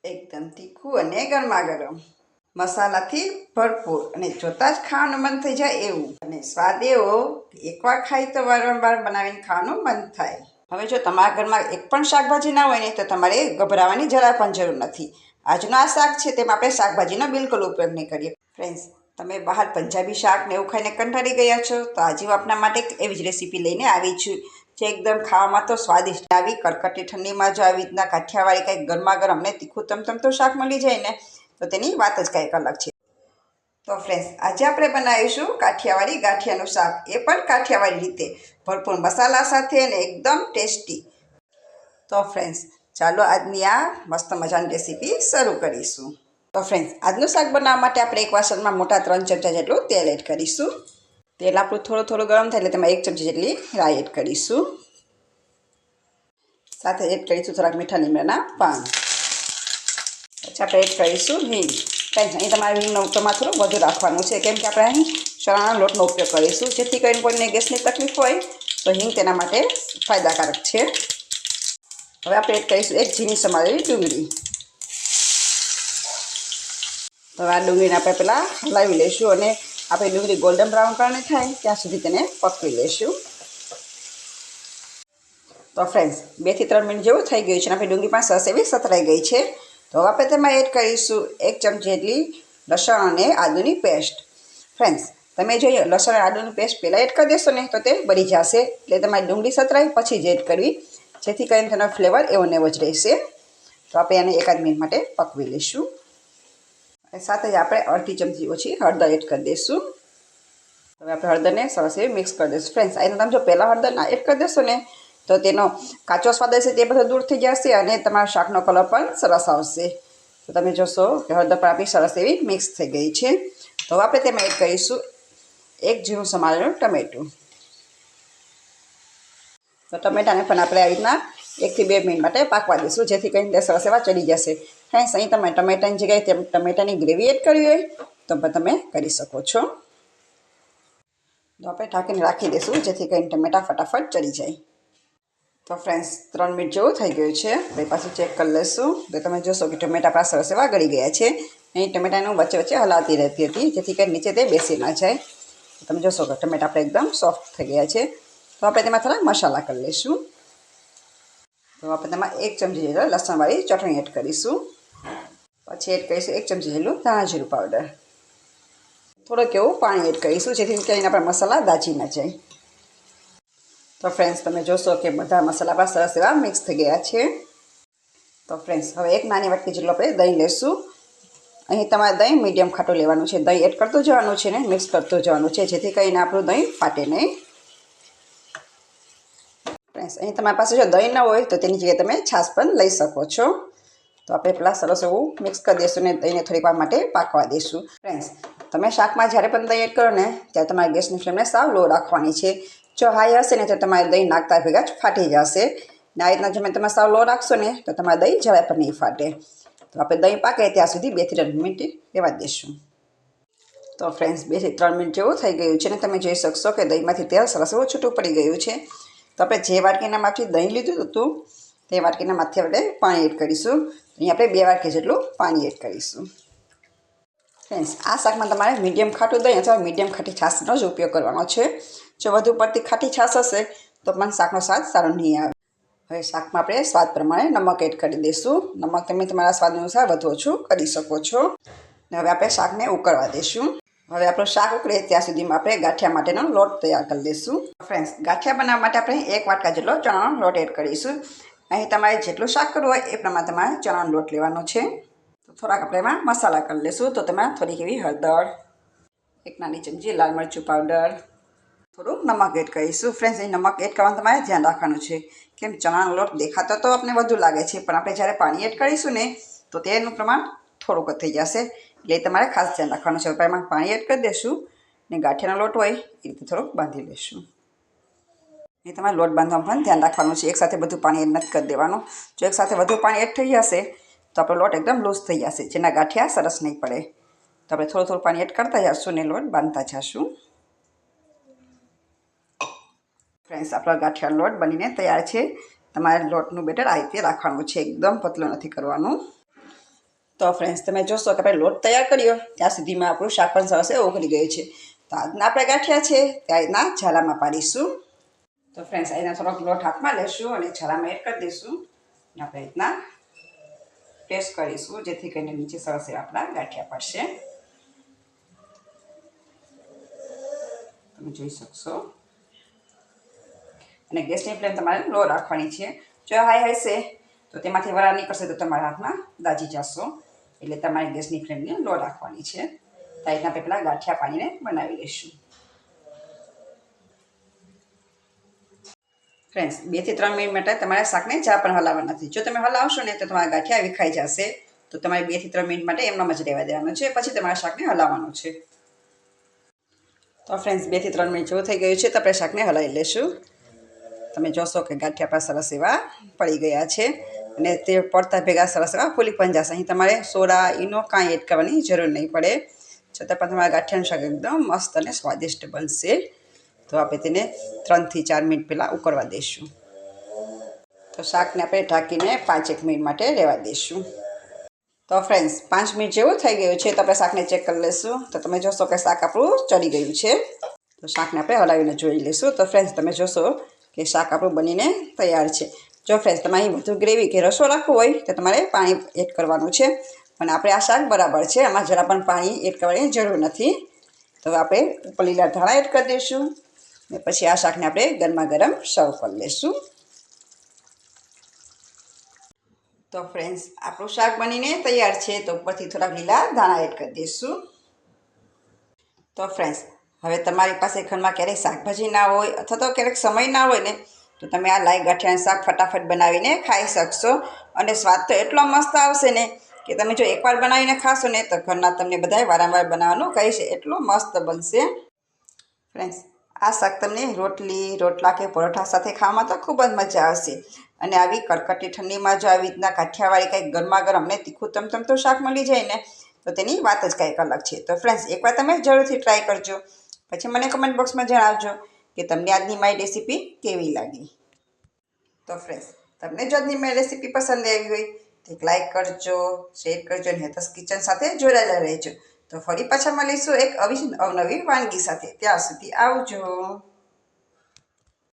એકદમ તીખું અને ગરમા ગરમ મસાલાથી ભરપૂર અને જોતાં જ ખાવાનું મન થઈ જાય એવું અને સ્વાદ એવો એકવાર ખાઈ તો વારંવાર બનાવીને ખાવાનું મન થાય. હવે જો તમારા ઘરમાં એક પણ શાકભાજી ના હોય ને તો તમારે ગભરાવાની જરા પણ જરૂર નથી. આજનો આ શાક છે તેમાં આપણે શાકભાજીનો બિલકુલ ઉપયોગ નહીં કરીએ. ફ્રેન્ડ્સ, તમે બહાર પંજાબી શાક ને એવું ખાઈને કંટાળી ગયા છો તો આજે હું આપના માટે એવી જ રેસીપી લઈને આવી છું, જે એકદમ ખાવામાં તો સ્વાદિષ્ટ આવી કડકટી ઠંડીમાં જો આવી રીતના કાઠિયાવાડી કંઈક ગરમા ગરમ ને તીખું તમતમતું શાક મળી જાય ને તો તેની વાત જ કંઈક અલગ છે. તો ફ્રેન્ડ્સ, આજે આપણે બનાવીશું કાઠિયાવાડી ગાંઠિયાનું શાક, એ પણ કાઠિયાવાડી રીતે ભરપૂર મસાલા સાથે અને એકદમ ટેસ્ટી. તો ફ્રેન્ડ્સ, ચાલો આજની આ મસ્ત મજાની રેસીપી શરૂ કરીશું. તો ફ્રેન્ડ્સ, આજનું શાક બનાવવા માટે આપણે એક વાસણમાં મોટા 3 ચમચા જેટલું તેલ એડ કરીશું. તેલ આપણું થોડું ગરમ થાય એટલે તેમાં 1 ચમચી જેટલી રાઈ એડ કરીશું. સાથે એડ કરીશું થોડાક મીઠા લીમડાના પાન. પછી આપણે એડ કરીશું હિંગ. ફ્રેન્ડ્સ, અહીં તમારે હિંગનું પ્રમાણ થોડું વધુ રાખવાનું છે, કેમ કે આપણે અહીં ચણાના લોટનો ઉપયોગ કરીશું, જેથી કરીને કોઈને ગેસની તકલીફ હોય તો હિંગ તેના માટે ફાયદાકારક છે. હવે આપણે એડ કરીશું એક ઝીણી સમારેલી ડુંગળી. હવે આ ડુંગળીને આપણે પહેલાં હલાવી લઈશું અને આપણે ડુંગળી ગોલ્ડન બ્રાઉન કલરની થાય ત્યાં સુધી તેને પકવી લઈશું. તો ફ્રેન્ડ્સ, 2 થી 3 મિનિટ જેવું થઈ ગયું છે અને આપણી ડુંગળી પણ સરસ એવી સતરાઈ ગઈ છે. તો હવે આપણે તેમાં એડ કરીશું 1 ચમચી જેટલી લસણ અને આદુની પેસ્ટ. ફ્રેન્ડ્સ, તમે જો લસણ અને આદુની પેસ્ટ પહેલાં એડ કરી દેશો ને તો તે બળી જશે, એટલે તમારી ડુંગળી સતરાઈ પછી જ એડ કરવી, જેથી કરીને તેનો ફ્લેવર એવો ને એવો જ રહેશે. તો આપણે એને 1 મિનિટ માટે પકવી લઈશું. અને સાથે જ આપણે અડધી ચમચી ઓછી હળદર એડ કરી દઈશું. હવે આપણે હળદરને સરસ એવી મિક્સ કરી દઈશું. ફ્રેન્ડ્સ, અહીં તમે જો પહેલાં હળદર ના એડ કરી દેશો ને તો તેનો કાચો સ્વાદ હશે તે બધો દૂર થઈ જશે અને તમારા શાકનો કલર પણ સરસ આવશે. તો તમે જોશો કે હળદર પણ આપણી સરસ એવી મિક્સ થઈ ગઈ છે. તો આપણે તેમાં એડ કરીશું 1 ઝીણું સમારેલું ટમેટું. તો ટમેટાને પણ આપણે આવી રીતના 1 થી 2 મિનિટ માટે પાકવા દઈશું, જેથી કરીને તે સરસ એવા ચડી જશે. ફ્રેન્ડ્સ, અહીં તમે ટમેટાની જગ્યાએ ટમેટાની ગ્રેવી એડ કરવી હોય તો પણ તમે કરી શકો છો. તો આપણે ઢાંકીને રાખી દઈશું, જેથી કરીને ટમેટા ફટાફટ ચડી જાય. તો ફ્રેન્ડ્સ, 3 મિનિટ જેવું થઈ ગયું છે. હવે પાછું ચેક કરી લઈશું તો તમે જોશો કે ટમેટા આપણા સરસ એવા ગળી ગયા છે. અહીં ટમેટાનું વચ્ચે વચ્ચે હલાવતી રહેતી હતી, જેથી કરીને નીચે તે બેસી ના જાય. તમે જોશો કે ટમેટા આપણે એકદમ સોફ્ટ થઈ ગયા છે. તો આપણે તેમાં થોડા મસાલા કરી લઈશું. તો આપણે તેમાં 1 ચમચી જેટલી લસણવાળી ચટણી એડ કરીશું. પછી એડ કરીશું 1 ચમચી જેટલું ધાણા જીરું પાવડર. થોડુંક એવું પાણી એડ કરીશું, જેથી કરીને આપણા મસાલા દાજી ના જાય. તો ફ્રેન્ડ્સ, તમે જોશો કે બધા મસાલા આપણા સરસ એવા મિક્સ થઈ ગયા છે. તો ફ્રેન્ડ્સ, હવે 1 નાની વાટકી જેટલું આપણે દહીં લઈશું. અહીં તમારે દહીં મીડિયમ ખાટું લેવાનું છે. દહીં એડ કરતું જવાનું છે ને મિક્સ કરતું જવાનું છે, જેથી કરીને આપણું દહીં ફાટે નહીં. ફ્રેન્ડ્સ, અહીં તમારી પાસે જો દહીં ન હોય તો તેની જગ્યાએ તમે છાશ પણ લઈ શકો છો. તો આપણે પહેલાં સરસ એવું મિક્સ કરી દઈશું ને દહીંને થોડીક વાર માટે પાકવા દઈશું. ફ્રેન્ડ્સ, તમે શાકમાં જ્યારે પણ દહીં એડ કરો ને ત્યારે તમારે ગેસની ફ્લેમને સાવ લો રાખવાની છે. જો હાઈ હશે ને તો તમારે દહીં નાખતા ભેગા જ ફાટી જશે. ને આ રીતના તમે સાવ લો રાખશો ને તો તમારે દહીં જરાય પણ નહીં ફાટે. તો આપણે દહીં પાકે ત્યાં સુધી 2 થી 3 મિનિટ રહેવા દઈશું. તો ફ્રેન્ડ્સ, 2 થી 3 મિનિટ જેવું થઈ ગયું છે ને તમે જોઈ શકશો કે દહીંમાંથી તેલ સરસ એવું છૂટું પડી ગયું છે. તો આપણે જે વાટકીનામાંથી દહીં લીધું હતું તે વાટકીનામાંથી આપણે પાણી એડ કરીશું. અહીં આપણે 2 વાટકી જેટલું પાણી એડ કરીશું. ફ્રેન્ડ્સ, આ શાકમાં તમારે મીડિયમ ખાટું દહીં અથવા મીડિયમ ખાટી છાશનો જ ઉપયોગ કરવાનો છે. જો વધુ પડતી ખાટી છાશ હશે તો પણ શાકનો સ્વાદ સારો નહીં આવે. હવે શાકમાં આપણે સ્વાદ પ્રમાણે નમક એડ કરી દઈશું. નમક તમે તમારા સ્વાદ અનુસાર વધુ ઓછું કરી શકો છો. હવે આપણે શાકને ઉકળવા દઈશું. હવે આપણું શાક ઉકળે ત્યાં સુધીમાં આપણે ગાંઠિયા માટેનો લોટ તૈયાર કરી લઈશું. ફ્રેન્ડ્સ, ગાંઠિયા બનાવવા માટે આપણે 1 વાટકા જેટલો ચણાનો લોટ એડ કરીશું. અહીં તમારે જેટલું શાક કરવું હોય એ પ્રમાણે તમારે ચણાનો લોટ લેવાનો છે. તો થોડાક આપણે એમાં મસાલા કરી લઈશું. તો તેમાં થોડીક એવી હળદર, 1 નાની ચમચી લાલ મરચું પાવડર, થોડું નમક એડ કરીશું. ફ્રેન્ડ્સ, અહીં નમક એડ કરવાનું તમારે ધ્યાન રાખવાનું છે, કેમ ચણાનો લોટ દેખાતો તો આપણે વધુ લાગે છે, પણ આપણે જ્યારે પાણી એડ કરીશું ને તો તેનું પ્રમાણ થોડુંક જ થઈ જશે, એટલે તમારે ખાસ ધ્યાન રાખવાનું છે. એમાં પાણી એડ કરી દઈશું ને ગાંઠિયાનો લોટ હોય એ રીતે થોડુંક બાંધી લઈશું. એ તમારે લોટ બાંધવામાં પણ ધ્યાન રાખવાનું છે. એકસાથે બધું પાણી એડ નથી કરી દેવાનું. જો એકસાથે વધુ પાણી એડ થઈ જશે તો આપણો લોટ એકદમ લૂઝ થઈ જશે, જેના ગાંઠિયા સરસ નહીં પડે. તો આપણે થોડું પાણી એડ કરતા જઈશું ને લોટ બાંધતા જઈશું. ફ્રેન્ડ્સ, આપણો ગાંઠિયાનો લોટ બનીને તૈયાર છે. તમારે લોટનું બેટર આ રીતે રાખવાનું છે, એકદમ પતલું નથી કરવાનું. તો ફ્રેન્ડ્સ તમે જોશો કે આપણે લોટ તૈયાર કર્યો ત્યાં સુધીમાં આપણું શાક પણ સરસ ઓગળી ગયું છે. તો આજના આપણે ગાંઠિયા છે ત્યાં રીતના છાલામાં પાડીશું. તો ફ્રેન્ડ્સ અહીંના થોડોક લોટ હાથમાં લેશું અને છાલામાં એડ કરી દઈશું. આપણે રીતના પ્રેસ કરીશું જેથી કરીને નીચે સરસ એવા આપણા ગાંઠિયા પડશે. તમે જોઈ શકશો. અને ગેસની ફ્લેમ તમારે લો રાખવાની છે. જો હાઈ હશે તો તેમાંથી વરાળ નીકળશે તો તમારા હાથમાં દાજી જશો. એટલે તમારે ગેસની ફ્લેમને લો રાખવાની છે. તો રીતના આપણે પેલા ગાંઠિયા પાણીને બનાવી લઈશું. ફ્રેન્ડ્સ 2 થી 3 મિનિટ માટે તમારે શાકને ચા પણ હલાવવા નથી. જો તમે હલાવશો ને તો તમારા ગાંઠિયા વિખાઈ જશે. તો તમારે 2 થી 3 મિનિટ માટે એમનામ જ રહેવા દેવાનું છે. પછી તમારા શાકને હલાવવાનું છે. તો ફ્રેન્ડ્સ 2 થી 3 મિનિટ જેવું થઈ ગયું છે તો આપણે શાકને હલાવી લઈશું. તમે જોશો કે ગાંઠિયા આપણા સરસ એવા પડી ગયા છે અને તે પડતા ભેગા સરસ એવા ફૂલી પણ જશે. અહીં તમારે સોડા ઈનો કાંઈ એડ કરવાની જરૂર નહીં પડે. છતાં પણ તમારા ગાંઠિયાનું શાક એકદમ મસ્ત અને સ્વાદિષ્ટ બનશે. તો આપણે તેને 3 થી 4 મિનિટ પહેલાં ઉકળવા દઈશું. તો શાકને આપણે ઢાંકીને 5-1 મિનિટ માટે રહેવા દઈશું. તો ફ્રેન્ડ્સ 5 મિનિટ જેવું થઈ ગયું છે તો આપણે શાકને ચેક કરી લઈશું. તો તમે જોશો કે શાક આપણું ચડી ગયું છે. તો શાકને આપણે હલાવીને જોઈ લઈશું. તો ફ્રેન્ડ્સ તમે જોશો કે શાક આપણું બનીને તૈયાર છે. જો ફ્રેન્ડ્સ તમારે અહીં વધુ ગ્રેવી કે રસો રાખવો હોય તો તમારે પાણી એડ કરવાનું છે. પણ આપણે આ શાક બરાબર છે. આમાં જરા પણ પાણી એડ કરવાની જરૂર નથી. તો આપણે ઉપર લીલા ધાણા એડ કરી દઈશું ને પછી આ શાકને આપણે ગરમા ગરમ સર્વ કરી લઈશું. તો ફ્રેન્ડ્સ આપણું શાક બનીને તૈયાર છે. તો ઉપરથી થોડાક લીલા ધાણા એડ કરી દઈશું. તો ફ્રેન્ડ્સ હવે તમારી પાસે ઘરમાં ક્યારેક શાકભાજી ના હોય અથવા તો ક્યારેક સમય ના હોય ને તો તમે આ લાઈ ગાંઠિયાનું શાક ફટાફટ બનાવીને ખાઈ શકશો. અને સ્વાદ તો એટલો મસ્ત આવશે ને કે તમે જો એકવાર બનાવીને ખાશો ને તો ઘરના તમને બધાએ વારંવાર બનાવવાનું કહીશે. એટલો મસ્ત બનશે. ફ્રેન્ડ્સ આ શાક તમને રોટલી રોટલા કે પરોઠા સાથે ખાવામાં તો ખૂબ જ મજા આવશે. અને આવી કડકડતી ઠંડીમાં જો આવી રીતના કાઠિયાવાડી કંઈક ગરમા ગરમ ને તીખું તમતમતું શાક મળી જાય ને તો તેની વાત જ કંઈક અલગ છે. તો ફ્રેન્ડ્સ એકવાર તમે જરૂરથી ટ્રાય કરજો. પછી મને કમેન્ટ બોક્સમાં જણાવજો કે તમને આજની મારી રેસીપી કેવી લાગી. તો ફ્રેન્ડ્સ તમને જો આજની મારી રેસીપી પસંદ આવી હોય તો એક લાઇક કરજો, શેર કરજો અને હેતસ કિચન સાથે જોડાયેલા રહેજો. તો ફરી પાછા મળીશું એક અવનવી વાનગી સાથે. ત્યાં સુધી આવજો.